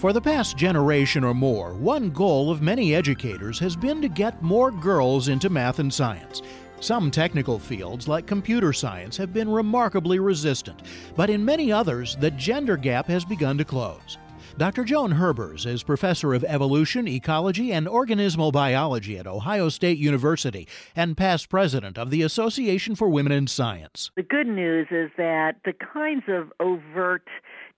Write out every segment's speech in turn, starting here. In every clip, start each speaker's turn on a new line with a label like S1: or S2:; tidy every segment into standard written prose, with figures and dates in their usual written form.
S1: For the past generation or more, one goal of many educators has been to get more girls into math and science. Some technical fields, like computer science, have been remarkably resistant, but in many others, the gender gap has begun to close. Dr. Joan Herbers is professor of evolution, ecology, and organismal biology at Ohio State University and past president of the Association for Women in Science.
S2: The good news is that the kinds of overt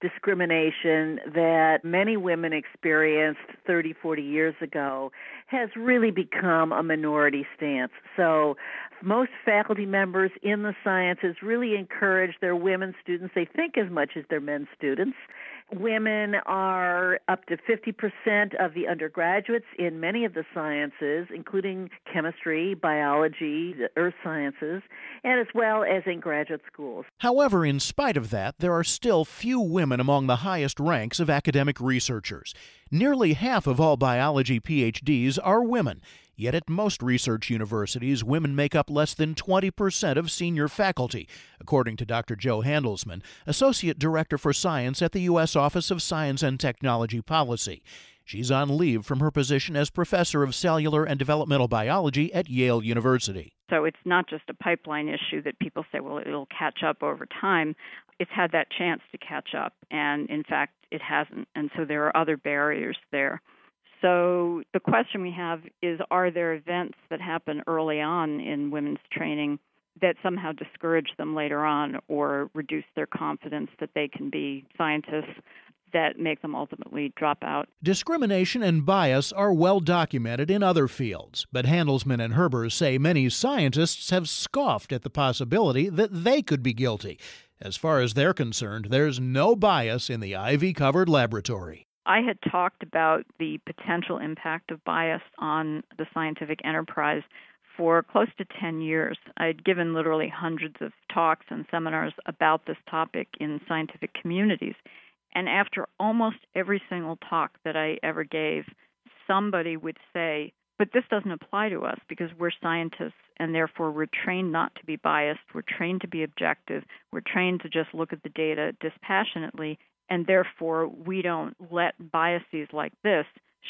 S2: discrimination that many women experienced 30, 40 years ago has really become a minority stance. So most faculty members in the sciences really encourage their women students. They think as much as their men students. Women are up to 50% of the undergraduates in many of the sciences, including chemistry, biology, the earth sciences, and as well as in graduate schools.
S1: However, in spite of that, there are still few women among the highest ranks of academic researchers. Nearly half of all biology PhDs are women. Yet at most research universities, women make up less than 20% of senior faculty, according to Dr. Jo Handelsman, Associate Director for Science at the U.S. Office of Science and Technology Policy. She's on leave from her position as Professor of Cellular and Developmental Biology at Yale University.
S3: So it's not just a pipeline issue that people say, well, it'll catch up over time. It's had that chance to catch up, and in fact, it hasn't. And so there are other barriers there. So the question we have is, are there events that happen early on in women's training that somehow discourage them later on or reduce their confidence that they can be scientists that make them ultimately drop out?
S1: Discrimination and bias are well documented in other fields, but Handelsman and Herbers say many scientists have scoffed at the possibility that they could be guilty. As far as they're concerned, there's no bias in the ivy-covered laboratory.
S3: I had talked about the potential impact of bias on the scientific enterprise for close to 10 years. I had given literally hundreds of talks and seminars about this topic in scientific communities. And after almost every single talk that I ever gave, somebody would say, but this doesn't apply to us because we're scientists and therefore we're trained not to be biased, we're trained to be objective, we're trained to just look at the data dispassionately, and therefore we don't let biases like this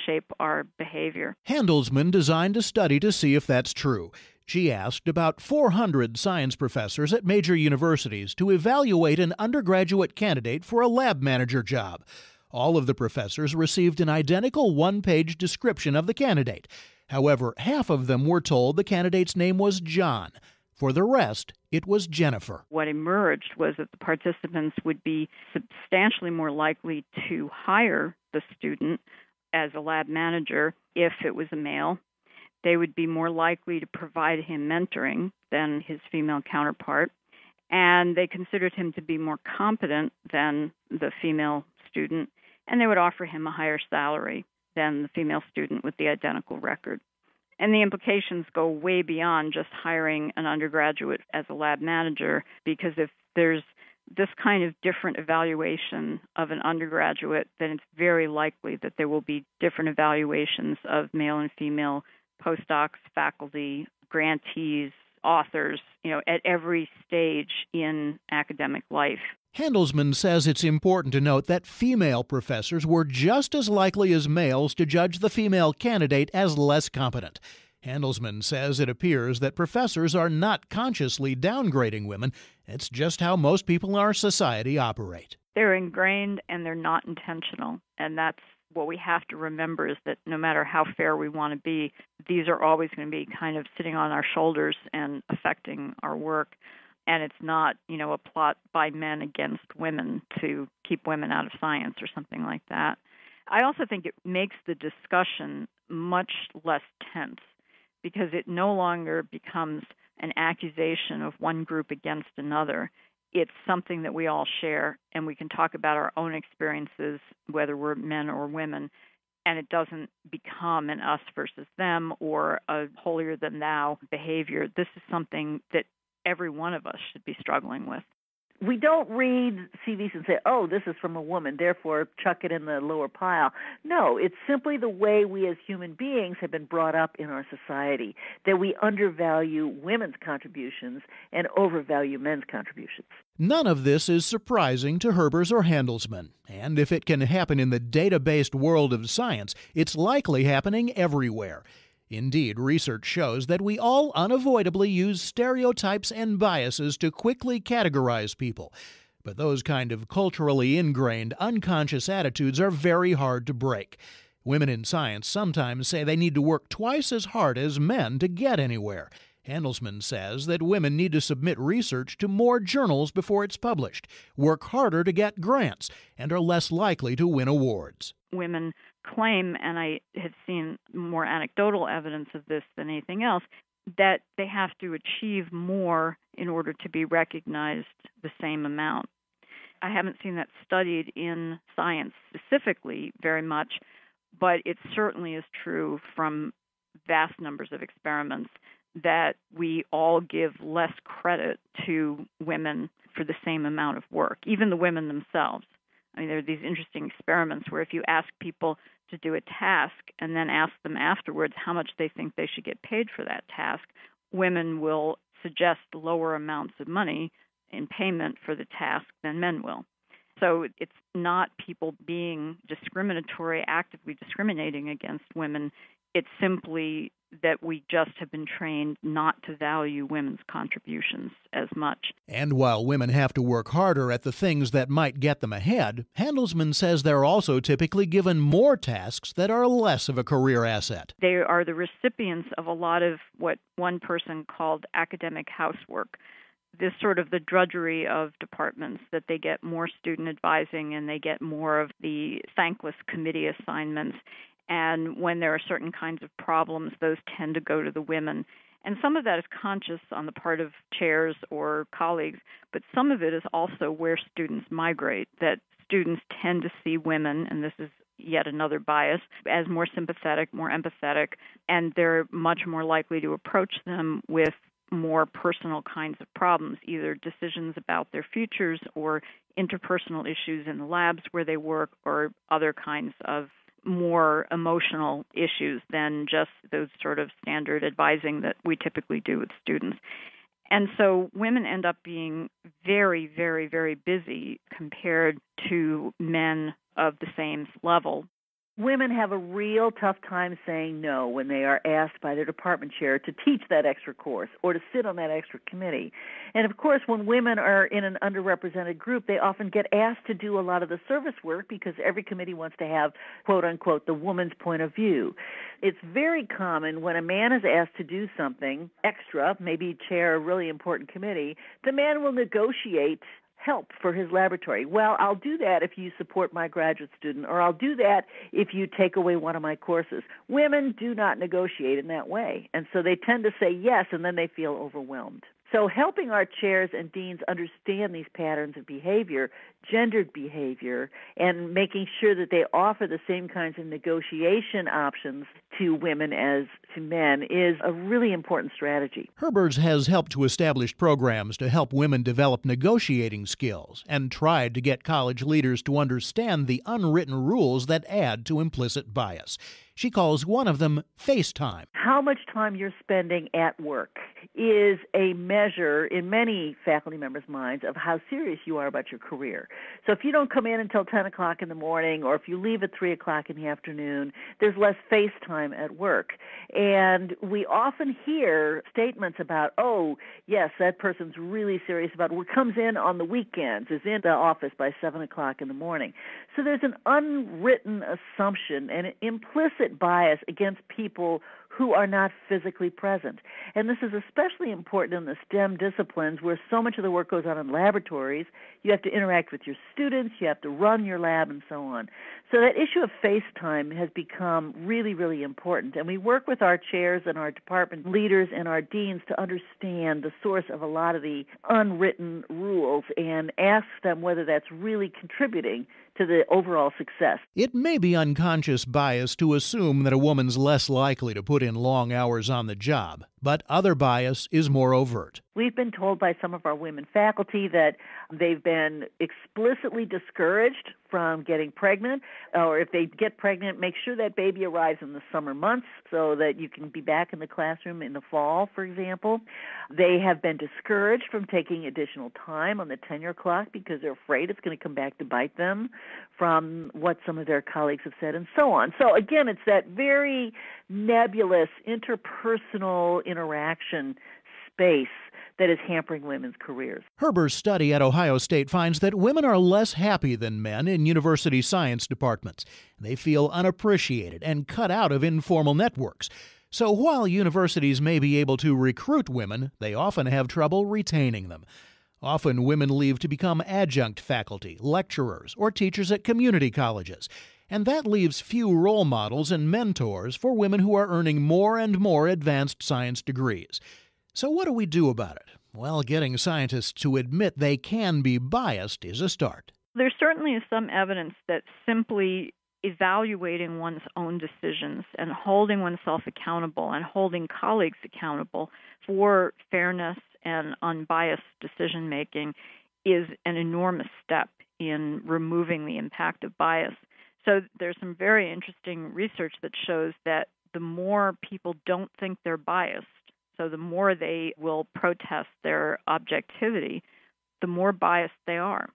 S3: shape our behavior.
S1: Handelsman designed a study to see if that's true. She asked about 400 science professors at major universities to evaluate an undergraduate candidate for a lab manager job. All of the professors received an identical one-page description of the candidate. However, half of them were told the candidate's name was John. For the rest, it was Jennifer.
S3: What emerged was that the participants would be substantially more likely to hire the student as a lab manager if it was a male. They would be more likely to provide him mentoring than his female counterpart, and they considered him to be more competent than the female student, and they would offer him a higher salary than the female student with the identical record. And the implications go way beyond just hiring an undergraduate as a lab manager, because if there's this kind of different evaluation of an undergraduate, then it's very likely that there will be different evaluations of male and female postdocs, faculty, grantees, authors, at every stage in academic life.
S1: Handelsman says it's important to note that female professors were just as likely as males to judge the female candidate as less competent. Handelsman says it appears that professors are not consciously downgrading women. It's just how most people in our society operate.
S3: They're ingrained and they're not intentional, and that's what we have to remember, is that no matter how fair we want to be, these are always going to be kind of sitting on our shoulders and affecting our work. And it's not, a plot by men against women to keep women out of science or something like that. I also think it makes the discussion much less tense, because it no longer becomes an accusation of one group against another. It's something that we all share, and we can talk about our own experiences, whether we're men or women, and it doesn't become an us versus them or a holier-than-thou behavior. This is something that every one of us should be struggling with.
S2: We don't read CVs and say, oh, this is from a woman, therefore chuck it in the lower pile. No, it's simply the way we as human beings have been brought up in our society, that we undervalue women's contributions and overvalue men's contributions.
S1: None of this is surprising to Herbers or Handelsman, and if it can happen in the data-based world of science, it's likely happening everywhere. Indeed, research shows that we all unavoidably use stereotypes and biases to quickly categorize people. But those kind of culturally ingrained, unconscious attitudes are very hard to break. Women in science sometimes say they need to work twice as hard as men to get anywhere. Handelsman says that women need to submit research to more journals before it's published, work harder to get grants, and are less likely to win awards.
S3: Women claim, and I have seen more anecdotal evidence of this than anything else, that they have to achieve more in order to be recognized the same amount. I haven't seen that studied in science specifically very much, but it certainly is true from vast numbers of experiments that we all give less credit to women for the same amount of work, even the women themselves. I mean, there are these interesting experiments where if you ask people to do a task and then ask them afterwards how much they think they should get paid for that task, women will suggest lower amounts of money in payment for the task than men will. So it's not people being discriminatory, actively discriminating against women. It's simply that we just have been trained not to value women's contributions as much.
S1: And while women have to work harder at the things that might get them ahead, Handelsman says they're also typically given more tasks that are less of a career asset.
S3: They are the recipients of a lot of what one person called academic housework. This sort of the drudgery of departments, that they get more student advising and they get more of the thankless committee assignments. And when there are certain kinds of problems, those tend to go to the women. And some of that is conscious on the part of chairs or colleagues, but some of it is also where students migrate, that students tend to see women, and this is yet another bias, as more sympathetic, more empathetic, and they're much more likely to approach them with more personal kinds of problems, either decisions about their futures or interpersonal issues in the labs where they work or other kinds of more emotional issues than just those sort of standard advising that we typically do with students. And so women end up being very, very, very busy compared to men of the same level.
S2: Women have a real tough time saying no when they are asked by their department chair to teach that extra course or to sit on that extra committee. And of course, when women are in an underrepresented group, they often get asked to do a lot of the service work because every committee wants to have, quote unquote, the woman's point of view. It's very common when a man is asked to do something extra, maybe chair a really important committee, the man will negotiate help for his laboratory. Well, I'll do that if you support my graduate student, or I'll do that if you take away one of my courses. Women do not negotiate in that way, and so they tend to say yes, and then they feel overwhelmed. So helping our chairs and deans understand these patterns of behavior, gendered behavior, and making sure that they offer the same kinds of negotiation options to women as to men is a really important strategy.
S1: Herbers has helped to establish programs to help women develop negotiating skills and tried to get college leaders to understand the unwritten rules that add to implicit bias. She calls one of them face time.
S2: How much time you're spending at work is a measure in many faculty members' minds of how serious you are about your career. So if you don't come in until 10 o'clock in the morning, or if you leave at 3 o'clock in the afternoon, there's less face time at work. And we often hear statements about, oh, yes, that person's really serious about what comes in on the weekends, is in the office by 7 o'clock in the morning. So there's an unwritten assumption and an implicit bias against people who are not physically present. And this is especially important in the STEM disciplines where so much of the work goes on in laboratories. You have to interact with your students, you have to run your lab, and so on. So that issue of face time has become really, really important. And we work with our chairs and our department leaders and our deans to understand the source of a lot of the unwritten rules and ask them whether that's really contributing to the overall success.
S1: It may be unconscious bias to assume that a woman's less likely to put in long hours on the job, but other bias is more overt.
S2: We've been told by some of our women faculty that they've been explicitly discouraged from getting pregnant, or if they get pregnant, make sure that baby arrives in the summer months so that you can be back in the classroom in the fall, for example. They have been discouraged from taking additional time on the tenure clock because they're afraid it's going to come back to bite them from what some of their colleagues have said, and so on. So again, it's that very nebulous interpersonal interaction space that is hampering women's careers.
S1: Herber's study at Ohio State finds that women are less happy than men in university science departments. They feel unappreciated and cut out of informal networks. So while universities may be able to recruit women, they often have trouble retaining them. Often women leave to become adjunct faculty, lecturers, or teachers at community colleges. And that leaves few role models and mentors for women who are earning more and more advanced science degrees. So what do we do about it? Well, getting scientists to admit they can be biased is a start.
S3: There certainly is some evidence that simply evaluating one's own decisions and holding oneself accountable and holding colleagues accountable for fairness and unbiased decision-making is an enormous step in removing the impact of bias. So there's some very interesting research that shows that the more people don't think they're biased, so the more they will protest their objectivity, the more biased they are.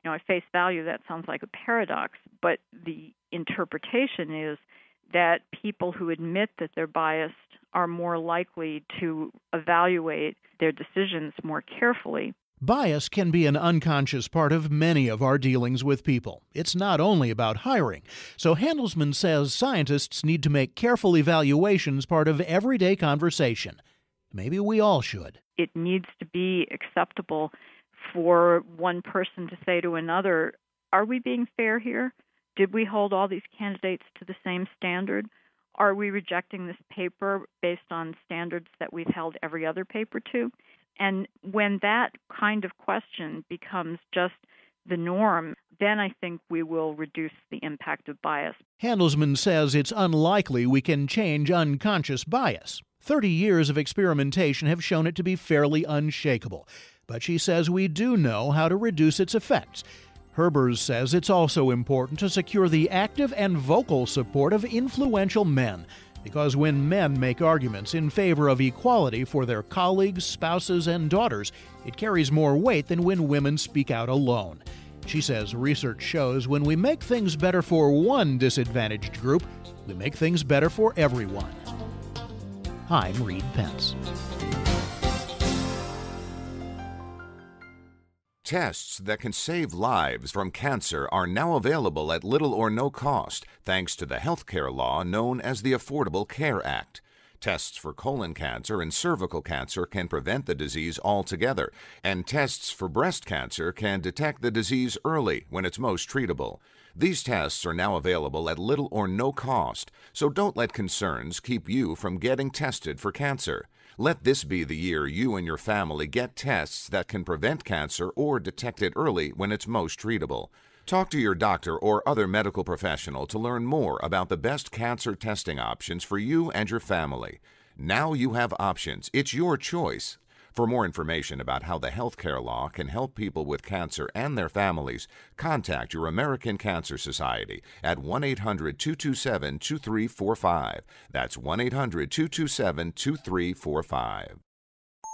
S3: You know, at face value, that sounds like a paradox, but the interpretation is that people who admit that they're biased are more likely to evaluate their decisions more carefully.
S1: Bias can be an unconscious part of many of our dealings with people. It's not only about hiring. So Handelsman says scientists need to make careful evaluations part of everyday conversation. Maybe we all should.
S3: It needs to be acceptable for one person to say to another, are we being fair here? Did we hold all these candidates to the same standard? Are we rejecting this paper based on standards that we've held every other paper to? And when that kind of question becomes just the norm, then I think we will reduce the impact of bias.
S1: Handelsman says it's unlikely we can change unconscious bias. 30 years of experimentation have shown it to be fairly unshakable. But she says we do know how to reduce its effects. Herbers says it's also important to secure the active and vocal support of influential men, because when men make arguments in favor of equality for their colleagues, spouses, and daughters, it carries more weight than when women speak out alone. She says research shows when we make things better for one disadvantaged group, we make things better for everyone. I'm Reed Pence.
S4: Tests that can save lives from cancer are now available at little or no cost, thanks to the healthcare law known as the Affordable Care Act. Tests for colon cancer and cervical cancer can prevent the disease altogether, and tests for breast cancer can detect the disease early when it's most treatable. These tests are now available at little or no cost, so don't let concerns keep you from getting tested for cancer. Let this be the year you and your family get tests that can prevent cancer or detect it early when it's most treatable. Talk to your doctor or other medical professional to learn more about the best cancer testing options for you and your family. Now you have options. It's your choice. For more information about how the healthcare law can help people with cancer and their families, contact your American Cancer Society at 1-800-227-2345. That's 1-800-227-2345.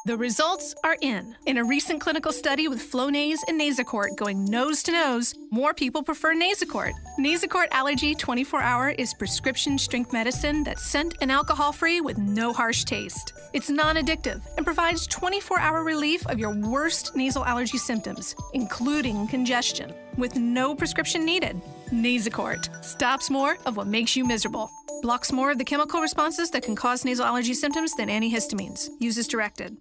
S5: The results are in. In a recent clinical study with Flonase and Nasacort going nose to nose, more people prefer Nasacort. Nasacort Allergy 24-Hour is prescription strength medicine that's scent and alcohol-free with no harsh taste. It's non-addictive and provides 24-hour relief of your worst nasal allergy symptoms, including congestion, with no prescription needed. Nasacort stops more of what makes you miserable. Blocks more of the chemical responses that can cause nasal allergy symptoms than antihistamines. Use as directed.